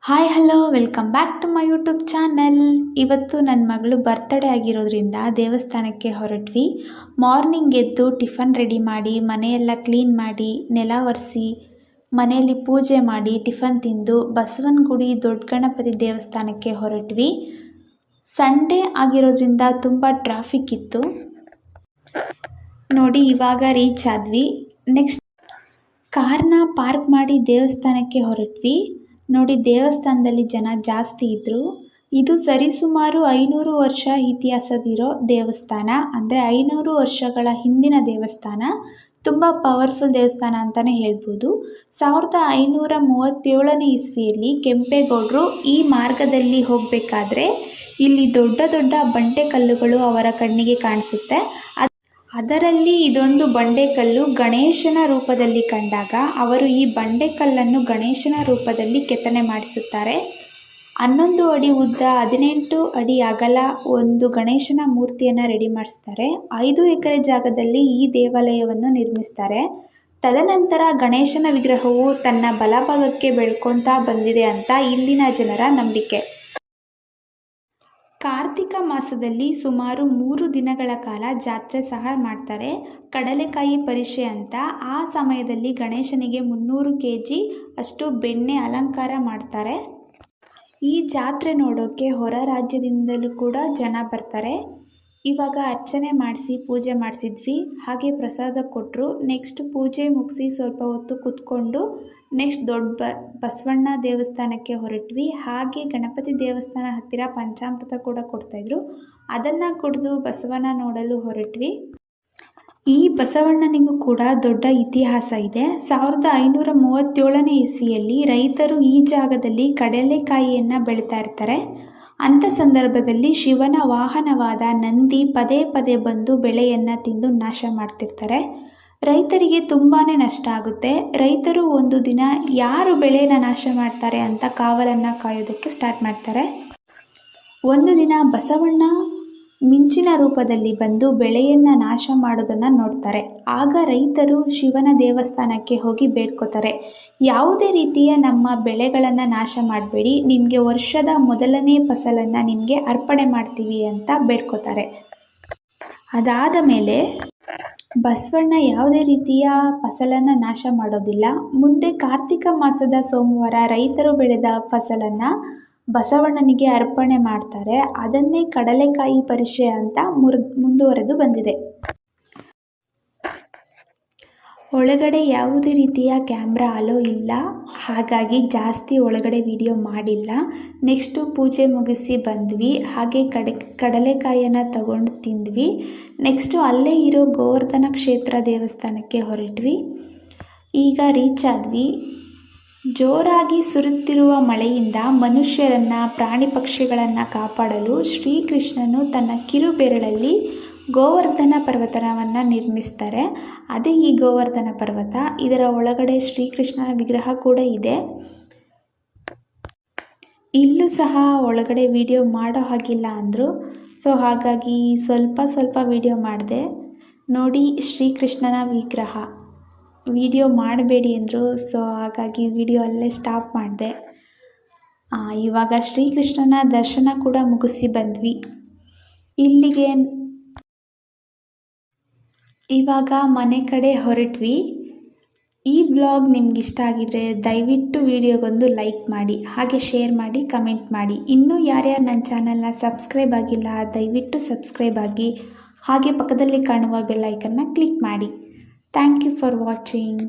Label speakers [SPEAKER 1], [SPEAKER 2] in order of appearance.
[SPEAKER 1] Hi hello welcome back to my YouTube channel. ಇವತ್ತು ನನ್ನ ಮಗಳು ಬರ್ತ್ಡೇ ಆಗಿರೋದ್ರಿಂದ ದೇವಸ್ಥಾನಕ್ಕೆ ಹೊರಟ್ವಿ. ಮಾರ್ನಿಂಗ್ ಎದ್ದು ಟಿಫನ್ ರೆಡಿ ಮಾಡಿ ಮನೆಯೆಲ್ಲ ಕ್ಲೀನ್ ಮಾಡಿ ನೆಲ ಒರೆಸಿ ಮನೆಯಲ್ಲಿ ಪೂಜೆ ಮಾಡಿ ಟಿಫನ್ ತಿಂದು ಬಸವನಗುಡಿ ದೊಡ್ಡ ಗಣಪತಿ ದೇವಸ್ಥಾನಕ್ಕೆ ಹೊರಟ್ವಿ. ಸಂಡೇ ಆಗಿರೋದ್ರಿಂದ ತುಂಬ ಟ್ರಾಫಿಕ್ ಇತ್ತು. ನೋಡಿ ಇವಾಗ ರೀಚ್ ಆದ್ವಿ. ನೆಕ್ಸ್ಟ್ ಕಾರ್ನ ಪಾರ್ಕ್ ಮಾಡಿ ದೇವಸ್ಥಾನಕ್ಕೆ ಹೊರಟ್ವಿ. ನೋಡಿ ದೇವಸ್ಥಾನದಲ್ಲಿ ಜನ ಜಾಸ್ತಿ ಇದ್ದರು. ಇದು ಸರಿಸುಮಾರು 500 ವರ್ಷ ಇತಿಹಾಸದಿರೋ ದೇವಸ್ಥಾನ, ಅಂದರೆ 500 ವರ್ಷಗಳ ಹಿಂದಿನ ದೇವಸ್ಥಾನ. ತುಂಬ ಪವರ್ಫುಲ್ ದೇವಸ್ಥಾನ ಅಂತಲೇ ಹೇಳ್ಬೋದು. 1537ನೇ ಇಸ್ವಿಯಲ್ಲಿ ಕೆಂಪೇಗೌಡರು ಈ ಮಾರ್ಗದಲ್ಲಿ ಹೋಗಬೇಕಾದ್ರೆ ಇಲ್ಲಿ ದೊಡ್ಡ ದೊಡ್ಡ ಬಂಡೆಕಲ್ಲುಗಳು ಅವರ ಕಣ್ಣಿಗೆ ಕಾಣಿಸುತ್ತೆ. ಅದರಲ್ಲಿ ಇದೊಂದು ಬಂಡೆಕಲ್ಲು ಗಣೇಶನ ರೂಪದಲ್ಲಿ ಕಂಡಾಗ ಅವರು ಈ ಬಂಡೆಕಲ್ಲನ್ನು ಗಣೇಶನ ರೂಪದಲ್ಲಿ ಕೆತ್ತನೆ ಮಾಡಿಸುತ್ತಾರೆ. 11 ಅಡಿ ಉದ್ದ 18 ಅಡಿ ಅಗಲ ಒಂದು ಗಣೇಶನ ಮೂರ್ತಿಯನ್ನು ರೆಡಿ ಮಾಡಿಸ್ತಾರೆ. 5 ಎಕರೆ ಜಾಗದಲ್ಲಿ ಈ ದೇವಾಲಯವನ್ನು ನಿರ್ಮಿಸ್ತಾರೆ. ತದನಂತರ ಗಣೇಶನ ವಿಗ್ರಹವು ತನ್ನ ಬಲಭಾಗಕ್ಕೆ ಬೆಳ್ಕೊತಾ ಬಂದಿದೆ ಅಂತ ಇಲ್ಲಿನ ಜನರ ನಂಬಿಕೆ. ಕಾರ್ತಿಕ ಮಾಸದಲ್ಲಿ ಸುಮಾರು 3 ದಿನಗಳ ಕಾಲ ಜಾತ್ರೆ ಸಹ ಮಾಡ್ತಾರೆ. ಕಡಲೆಕಾಯಿ ಪರಿಷೆ ಅಂತ. ಆ ಸಮಯದಲ್ಲಿ ಗಣೇಶನಿಗೆ 300 kg ಅಷ್ಟು ಬೆಣ್ಣೆ ಅಲಂಕಾರ ಮಾಡ್ತಾರೆ. ಈ ಜಾತ್ರೆ ನೋಡೋಕ್ಕೆ ಹೊರ ರಾಜ್ಯದಿಂದಲೂ ಕೂಡ ಜನ ಬರ್ತಾರೆ. ಇವಾಗ ಅರ್ಚನೆ ಮಾಡಿಸಿ ಪೂಜೆ ಮಾಡಿಸಿದ್ವಿ. ಹಾಗೆ ಪ್ರಸಾದ ಕೊಟ್ಟರು. ನೆಕ್ಸ್ಟ್ ಪೂಜೆ ಮುಗಿಸಿ ಸ್ವಲ್ಪ ಹೊತ್ತು ಕೂತ್ಕೊಂಡು ನೆಕ್ಸ್ಟ್ ದೊಡ್ಡ ಬಸವಣ್ಣ ದೇವಸ್ಥಾನಕ್ಕೆ ಹೊರಟ್ವಿ. ಹಾಗೆ ಗಣಪತಿ ದೇವಸ್ಥಾನ ಹತ್ತಿರ ಪಂಚಾಮೃತ ಕೂಡ ಕೊಡ್ತಾಯಿದ್ರು. ಅದನ್ನು ಕುಡಿದು ಬಸವಣ್ಣ ನೋಡಲು ಹೊರಟ್ವಿ. ಈ ಬಸವಣ್ಣನಿಗೂ ಕೂಡ ದೊಡ್ಡ ಇತಿಹಾಸ ಇದೆ. 1537ನೇ ಇಸ್ವಿಯಲ್ಲಿ ರೈತರು ಈ ಜಾಗದಲ್ಲಿ ಕಡಲೆಕಾಯಿಯನ್ನು ಬೆಳೀತಾ ಇರ್ತಾರೆ. ಅಂಥ ಸಂದರ್ಭದಲ್ಲಿ ಶಿವನ ವಾಹನವಾದ ನಂದಿ ಪದೇ ಪದೇ ಬಂದು ಬೆಳೆಯನ್ನು ತಿಂದು ನಾಶ ಮಾಡ್ತಿರ್ತಾರೆ. ರೈತರಿಗೆ ತುಂಬಾ ನಷ್ಟ ಆಗುತ್ತೆ. ರೈತರು ಒಂದು ದಿನ ಯಾರು ಬೆಳೆನ ನಾಶ ಮಾಡ್ತಾರೆ ಅಂತ ಕಾವಲನ್ನು ಕಾಯೋದಕ್ಕೆ ಸ್ಟಾರ್ಟ್ ಮಾಡ್ತಾರೆ. ಒಂದು ದಿನ ಬಸವಣ್ಣ ಮಿಂಚಿನ ರೂಪದಲ್ಲಿ ಬಂದು ಬೆಳೆಯನ್ನು ನಾಶ ಮಾಡೋದನ್ನು ನೋಡ್ತಾರೆ. ಆಗ ರೈತರು ಶಿವನ ದೇವಸ್ಥಾನಕ್ಕೆ ಹೋಗಿ ಬೇಡ್ಕೋತಾರೆ, ಯಾವುದೇ ರೀತಿಯ ನಮ್ಮ ಬೆಳೆಗಳನ್ನು ನಾಶ ಮಾಡಬೇಡಿ, ನಿಮಗೆ ವರ್ಷದ ಮೊದಲನೇ ಫಸಲನ್ನು ನಿಮಗೆ ಅರ್ಪಣೆ ಮಾಡ್ತೀವಿ ಅಂತ ಬೇಡ್ಕೋತಾರೆ. ಅದಾದ ಮೇಲೆ ಬಸವಣ್ಣ ಯಾವುದೇ ರೀತಿಯ ಫಸಲನ್ನು ನಾಶ ಮಾಡೋದಿಲ್ಲ. ಮುಂದೆ ಕಾರ್ತಿಕ ಮಾಸದ ಸೋಮವಾರ ರೈತರು ಬೆಳೆದ ಫಸಲನ್ನು ಬಸವಣ್ಣನಿಗೆ ಅರ್ಪಣೆ ಮಾಡ್ತಾರೆ. ಅದನ್ನೇ ಕಡಲೆಕಾಯಿ ಪರಿಷೆ ಅಂತ ಮುಂದುವರೆದು ಬಂದಿದೆ. ಒಳಗಡೆ ಯಾವುದೇ ರೀತಿಯ ಕ್ಯಾಮ್ರಾ ಅಲೋ ಇಲ್ಲ, ಹಾಗಾಗಿ ಜಾಸ್ತಿ ಒಳಗಡೆ ವಿಡಿಯೋ ಮಾಡಿಲ್ಲ. ನೆಕ್ಸ್ಟು ಪೂಜೆ ಮುಗಿಸಿ ಬಂದ್ವಿ. ಹಾಗೆ ಕಡಲೆಕಾಯಿಯನ್ನು ತಗೊಂಡು ತಿಂದ್ವಿ. ನೆಕ್ಸ್ಟು ಅಲ್ಲೇ ಇರೋ ಗೋವರ್ಧನ ಕ್ಷೇತ್ರ ದೇವಸ್ಥಾನಕ್ಕೆ ಹೊರಟ್ವಿ. ಈಗ ರೀಚ್ ಆದ್ವಿ. ಜೋರಾಗಿ ಸುರಿಯುತ್ತಿರುವ ಮಳೆಯಿಂದ ಮನುಷ್ಯರನ್ನು ಪ್ರಾಣಿ ಪಕ್ಷಿಗಳನ್ನು ಕಾಪಾಡಲು ಶ್ರೀಕೃಷ್ಣನು ತನ್ನ ಕಿರುಬೆರಳಲ್ಲಿ ಗೋವರ್ಧನ ಪರ್ವತವನ್ನು ನಿರ್ಮಿಸ್ತಾರೆ. ಅದೇ ಈ ಗೋವರ್ಧನ ಪರ್ವತ. ಇದರ ಒಳಗಡೆ ಶ್ರೀಕೃಷ್ಣನ ವಿಗ್ರಹ ಕೂಡ ಇದೆ. ಇಲ್ಲೂ ಸಹ ಒಳಗಡೆ ವಿಡಿಯೋ ಮಾಡೋ ಹಾಗಿಲ್ಲ ಅಂದರು. ಸೊ ಹಾಗಾಗಿ ಸ್ವಲ್ಪ ವಿಡಿಯೋ ಮಾಡಿದೆ. ನೋಡಿ ಶ್ರೀಕೃಷ್ಣನ ವಿಗ್ರಹ. ವಿಡಿಯೋ ಮಾಡಬೇಡಿ ಅಂದರು. ಸೊ ಹಾಗಾಗಿ ವಿಡಿಯೋ ಅಲ್ಲೇ ಸ್ಟಾಪ್ ಮಾಡಿದೆ. ಇವಾಗ ಶ್ರೀಕೃಷ್ಣನ ದರ್ಶನ ಕೂಡ ಮುಗಿಸಿ ಬಂದ್ವಿ. ಇಲ್ಲಿಗೆ ಇವಾಗ ಮನೆ ಕಡೆ ಹೊರಟ್ವಿ. ಈ ಬ್ಲಾಗ್ ನಿಮ್ಗೆ ಇಷ್ಟ ಆಗಿದ್ರೆ ದಯವಿಟ್ಟು ವಿಡಿಯೋಗೊಂದು ಲೈಕ್ ಮಾಡಿ, ಹಾಗೆ ಶೇರ್ ಮಾಡಿ, ಕಮೆಂಟ್ ಮಾಡಿ. ಇನ್ನೂ ಯಾರ್ಯಾರು ನನ್ನ ಚಾನಲ್ನ ಸಬ್ಸ್ಕ್ರೈಬ್ ಆಗಿಲ್ಲ ದಯವಿಟ್ಟು ಸಬ್ಸ್ಕ್ರೈಬ್ ಆಗಿ, ಹಾಗೆ ಪಕ್ಕದಲ್ಲಿ ಕಾಣುವ ಬೆಲ್ ಐಕನ್ನ ಕ್ಲಿಕ್ ಮಾಡಿ. Thank you for watching.